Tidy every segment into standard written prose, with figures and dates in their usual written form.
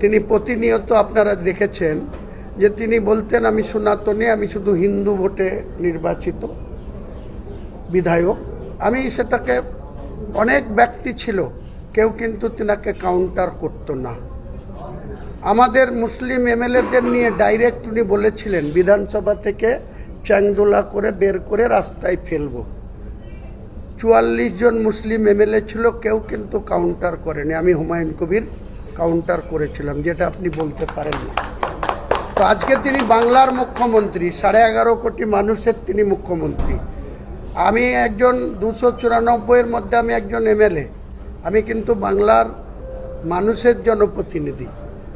তিনি প্রতিনিয়ত আপনারা দেখেছেন যে তিনি বলতেন আমি সনাতনী, আমি শুধু হিন্দু ভোটে নির্বাচিত বিধায়ক। আমি সেটাকে অনেক ব্যক্তি ছিল, কেউ কিন্তু তিনাকে কাউন্টার করতো না। আমাদের মুসলিম এমএলএদের নিয়ে ডাইরেক্ট উনি বলেছিলেন বিধানসভা থেকে চ্যাংদোলা করে বের করে রাস্তায় ফেলবো। 44 জন মুসলিম এমএলএ ছিল, কেউ কিন্তু কাউন্টার করেনি। আমি হুমায়ুন কবির কাউন্টার করেছিলাম, যেটা আপনি বলতে পারেন না। তো আজকে তিনি বাংলার মুখ্যমন্ত্রী, 11.5 কোটি মানুষের তিনি মুখ্যমন্ত্রী। আমি একজন 294-এর মধ্যে আমি একজন এমএলএ। আমি কিন্তু বাংলার মানুষের জনপ্রতিনিধি।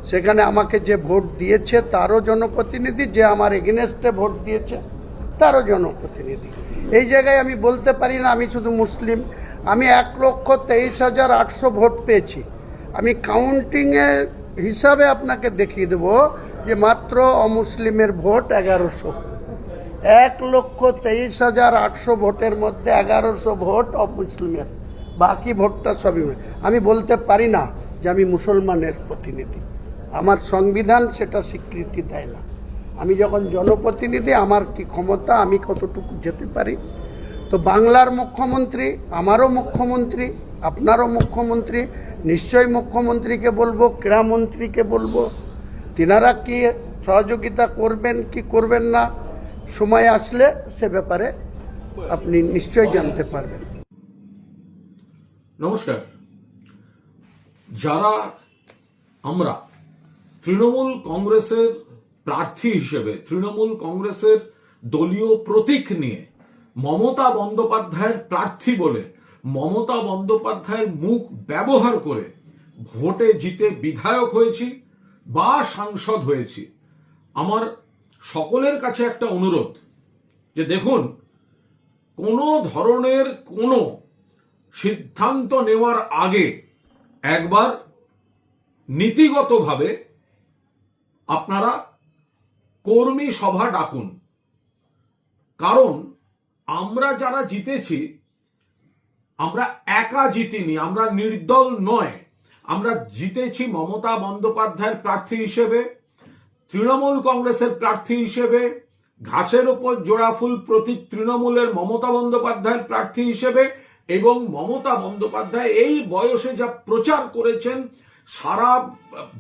সেখানে আমাকে যে ভোট দিয়েছে তারও জনপ্রতিনিধি, যে আমার এগেনস্টে ভোট দিয়েছে তারও জনপ্রতিনিধি। এই জায়গায় আমি বলতে পারি না আমি শুধু মুসলিম। আমি 1,23,800 ভোট পেয়েছি। আমি কাউন্টিংয়ের হিসাবে আপনাকে দেখিয়ে দেব যে মাত্র অমুসলিমের ভোট 1100। 1,23,800 ভোটের মধ্যে 1100 ভোট অমুসলিমের, বাকি ভোটটা সবই। আমি বলতে পারি না যে আমি মুসলমানের প্রতিনিধি। আমার সংবিধান সেটা স্বীকৃতি দেয় না। আমি যখন জনপ্রতিনিধি, আমার কি ক্ষমতা, আমি কতটুকু যেতে পারি। তো বাংলার মুখ্যমন্ত্রী, আমারও মুখ্যমন্ত্রী, আপনারও মুখ্যমন্ত্রী, নিশ্চয়ই মুখ্যমন্ত্রীকে বলবো, ক্রীড়ামন্ত্রীকে বলবো, তিনারা কি সহযোগিতা করবেন কি করবেন না, সময় আসলে সে ব্যাপারে আপনি নিশ্চয়ই জানতে পারবেন। নমস্কার। যারা আমরা তৃণমূল কংগ্রেসের প্রার্থী হিসেবে, তৃণমূল কংগ্রেসের দলীয় প্রতীক নিয়ে মমতা বন্দ্যোপাধ্যায়ের প্রার্থী বলে মমতা বন্দ্যোপাধ্যায়ের মুখ ব্যবহার করে ভোটে জিতে বিধায়ক হয়েছি বা সাংসদ হয়েছি, আমার সকলের কাছে একটা অনুরোধ যে দেখুন, কোনো ধরনের কোনো সিদ্ধান্ত নেওয়ার আগে একবার নীতিগতভাবে আপনারা কর্মী সভা ডাকুন। কারণ আমরা যারা জিতেছি, আমরা একা জিতিনি, আমরা নির্দল নয়। আমরা জিতেছি মমতা বন্দ্যোপাধ্যায়ের প্রার্থী হিসেবে, তৃণমূল কংগ্রেসের প্রার্থী হিসেবে, ঘাসের ওপর জোড়াফুল প্রতীক তৃণমূলের মমতা বন্দ্যোপাধ্যায়ের প্রার্থী হিসেবে, এবং মমতা বন্দ্যোপাধ্যায় এই বয়সে যা প্রচার করেছেন সারা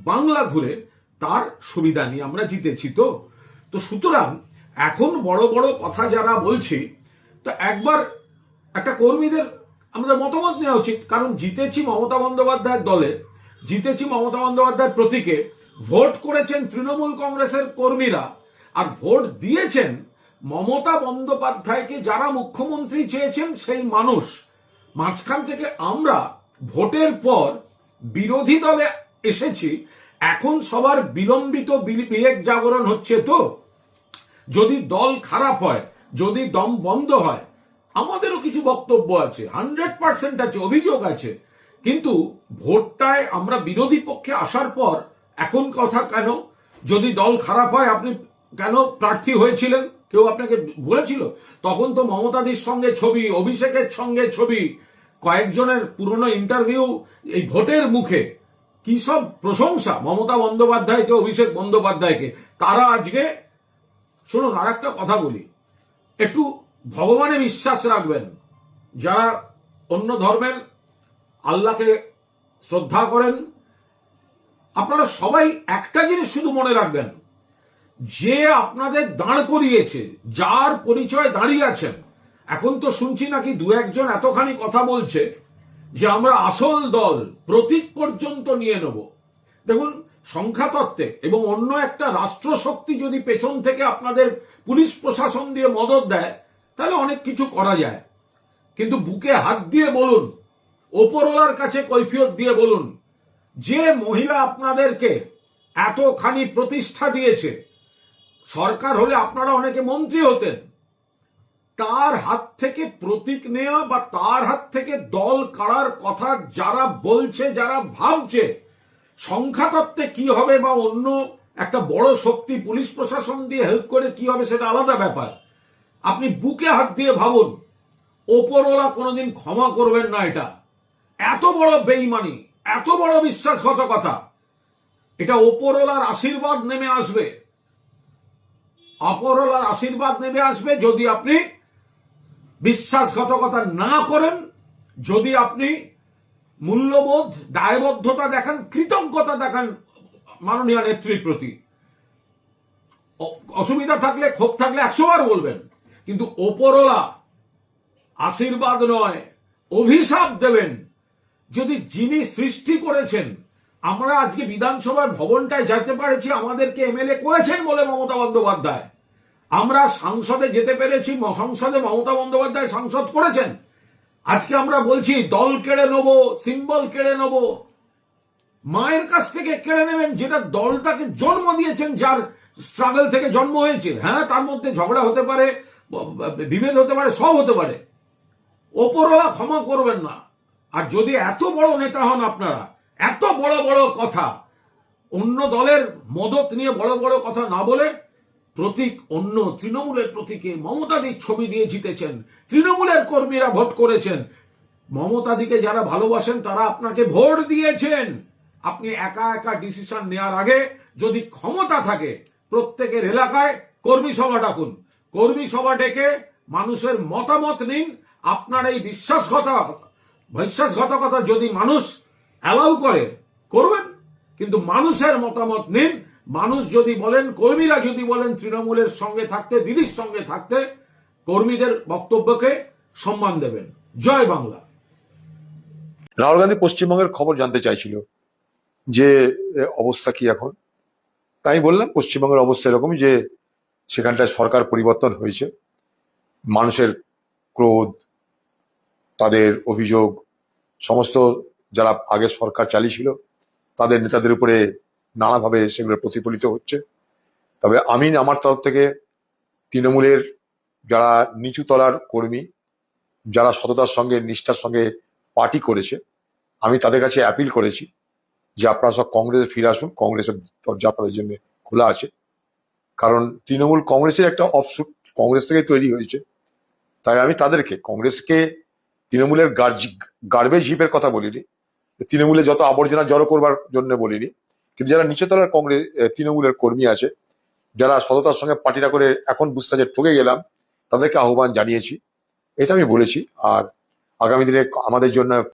বাংলা ঘুরে, তার সুবিধা নিয়ে আমরা জিতেছি। তো সুতরাং এখন বড় বড় কথা যারা বলছি, তো একবার একটা কর্মীদের আমাদের মতামত নেওয়া উচিত। কারণ জিতেছি মমতা বন্দ্যোপাধ্যায়ের দলে, জিতেছি মমতা বন্দ্যোপাধ্যায়ের প্রতীকে, ভোট করেছেন তৃণমূল কংগ্রেসের কর্মীরা, আর ভোট দিয়েছেন মমতা বন্দ্যোপাধ্যায়কে যারা মুখ্যমন্ত্রী চেয়েছেন সেই মানুষ। মাঝখান থেকে আমরা ভোটের পর বিরোধী দলে এসেছি, এখন সবার বিলম্বিত বিবেক জাগরণ হচ্ছে। তো যদি দল খারাপ হয়, যদি দম বন্ধ হয়, আমাদেরও কিছু বক্তব্য আছে, 100% আছে, অভিযোগ আছে। কিন্তু ভোটটায় আমরা বিরোধী পক্ষে আসার পর এখন কথা কেন? যদি দল খারাপ হয় আপনি কেন প্রার্থী হয়েছিলেন? কেউ আপনাকে বলেছিল? তখন তো মমতাদির সঙ্গে ছবি, অভিষেকের সঙ্গে ছবি, কয়েকজনের পুরনো ইন্টারভিউ, এই ভোটের মুখে কি সব প্রশংসা মমতা বন্দ্যোপাধ্যায়কে, অভিষেক বন্দ্যোপাধ্যায়কে। তারা আজকে, শুনুন আর একটা কথা বলি, একটু ভগবানে বিশ্বাস রাখবেন। যারা অন্য ধর্মের আল্লাহকে শ্রদ্ধা করেন, আপনারা সবাই একটা জিনিস শুধু মনে রাখবেন, যে আপনাদের দাঁড় করিয়েছে, যার পরিচয় দাঁড়িয়ে আছেন, এখন তো শুনছি নাকি দু একজন এতখানি কথা বলছে যে আমরা আসল দল, প্রতীক পর্যন্ত নিয়ে নেব। দেখুন, সংখ্যাতত্ত্বে এবং অন্য একটা রাষ্ট্রশক্তি যদি পেছন থেকে আপনাদের পুলিশ প্রশাসন দিয়ে মদত দেয়, তাহলে অনেক কিছু করা যায়। কিন্তু বুকে হাত দিয়ে বলুন, ওপরওয়ালার কাছে কৈফিয়ত দিয়ে বলুন, যে মহিলা আপনাদেরকে এতখানি প্রতিষ্ঠা দিয়েছে, সরকার হলে আপনারা অনেকে মন্ত্রী হতেন, তার হাত থেকে প্রতীক নেওয়া বা তার হাত থেকে দল কাড়ার কথা যারা বলছে, যারা ভাবছে সংখ্যাতত্ত্বে কি হবে বা অন্য একটা বড় শক্তি পুলিশ প্রশাসন দিয়ে হেল্প করে কি হবে সেটা আলাদা ব্যাপার। আপনি বুকে হাত দিয়ে ভাবুন, ওপরওয়ালা কোনোদিন ক্ষমা করবেন না। এটা এত বড় বেঈমানি, এত বড় বিশ্বাসঘাতকতা। এটা ওপরওয়ালার আশীর্বাদ নেমে আসবে, অপরওয়ালার আশীর্বাদ নেমে আসবে যদি আপনি বিশ্বাসঘাতকতা না করেন, যদি আপনি মূল্যবোধ, দায়বদ্ধতা দেখান, কৃতজ্ঞতা দেখান মাননীয় নেত্রীর প্রতি। অসুবিধা থাকলে, ক্ষোভ থাকলে 100 বার বলবেন, কিন্তু ওপরওয়ালা আশীর্বাদ নয় অভিশাপ দেবেন। যদি যিনি সৃষ্টি করেছেন, আমরা আজকে বিধানসভার ভবনটায় যেতে পারেছি আমাদেরকে এমএলএ করেছেন বলে মমতা বন্দ্যোপাধ্যায়, আমরা সংসদে যেতে পেরেছি সংসদে মমতা বন্দ্যোপাধ্যায় সাংসদ করেছেন। আজকে আমরা বলছি দল কেড়ে নেব, সিম্বল কেড়ে নেব, মায়ের কাছ থেকে কেড়ে নেবেন যেটা দলটাকে জন্ম দিয়েছেন, যার স্ট্রাগল থেকে জন্ম হয়েছে। হ্যাঁ, তার মধ্যে ঝগড়া হতে পারে, বিভেদ হতে পারে, সব হতে পারে, ওপরওয়ালা ক্ষমা করবেন না। আর যদি এত বড় নেতা হন আপনারা, এত বড় বড় কথা, অন্য দলের মদত নিয়ে বড় বড় কথা না বলে প্রতীক অন্য তৃণমূলের প্রতীকে মমতাদির ছবি দিয়ে জিতেছেন, তৃণমূলের কর্মীরা ভোট করেছেন, মমতাদিকে যারা ভালোবাসেন তারা আপনাকে ভোট দিয়েছেন। আপনি একা একা ডিসিশন নেওয়ার আগে যদি ক্ষমতা থাকে প্রত্যেকের এলাকায় কর্মী সভা ডাকুন, কর্মী সভা ডেকে মানুষের মতামত নিন। আপনার এই বিশ্বাসঘাতকতা যদি মানুষ অ্যালাউ করে করবেন, কিন্তু মানুষের মতামত নিন। মানুষ যদি বলেন, কর্মীরা যদি বলেন তৃণমূলের সঙ্গে থাকতে, দিদির সঙ্গে থাকতে, কর্মীদের বক্তব্যকে সম্মান দেবেন। জয় বাংলা। রাহুল গান্ধী পশ্চিমবঙ্গের খবর জানতে চাইছিল যে অবস্থা কি এখন। তাই বললাম পশ্চিমবঙ্গের অবস্থা এরকমই যে সেখানটায় সরকার পরিবর্তন হয়েছে, মানুষের ক্রোধ, তাদের অভিযোগ, সমস্ত যারা আগে সরকার চালিয়েছিল তাদের নেতাদের উপরে নানাভাবে সেগুলো প্রতিফলিত হচ্ছে। তবে আমি আমার তরফ থেকে তৃণমূলের যারা নিচু তলার কর্মী, যারা সততার সঙ্গে নিষ্ঠার সঙ্গে পার্টি করেছে, আমি তাদের কাছে অ্যাপিল করেছি যে আপনারা সব কংগ্রেসে ফিরে আসুন, কংগ্রেসের দরজা আপনাদের জন্য খোলা আছে। কারণ তৃণমূল কংগ্রেসের একটা অফশুট, কংগ্রেস থেকে তৈরি হয়েছে। তাই আমি তাদেরকে, কংগ্রেসকে তৃণমূলের গার্বেজ হিপের কথা বলিনি, তৃণমূলে যত আবর্জনা জড়ো করবার জন্য বলিনি, কিন্তু যারা নিচতলার কংগ্রেস তৃণমূলের কর্মী আছে, যারা সততার সঙ্গে পার্টিটা করে এখন বুঝতে যে ঠকে গেলাম, তাদেরকে আহ্বান জানিয়েছি, এটা আমি বলেছি। আর আগামী দিনে আমাদের জন্য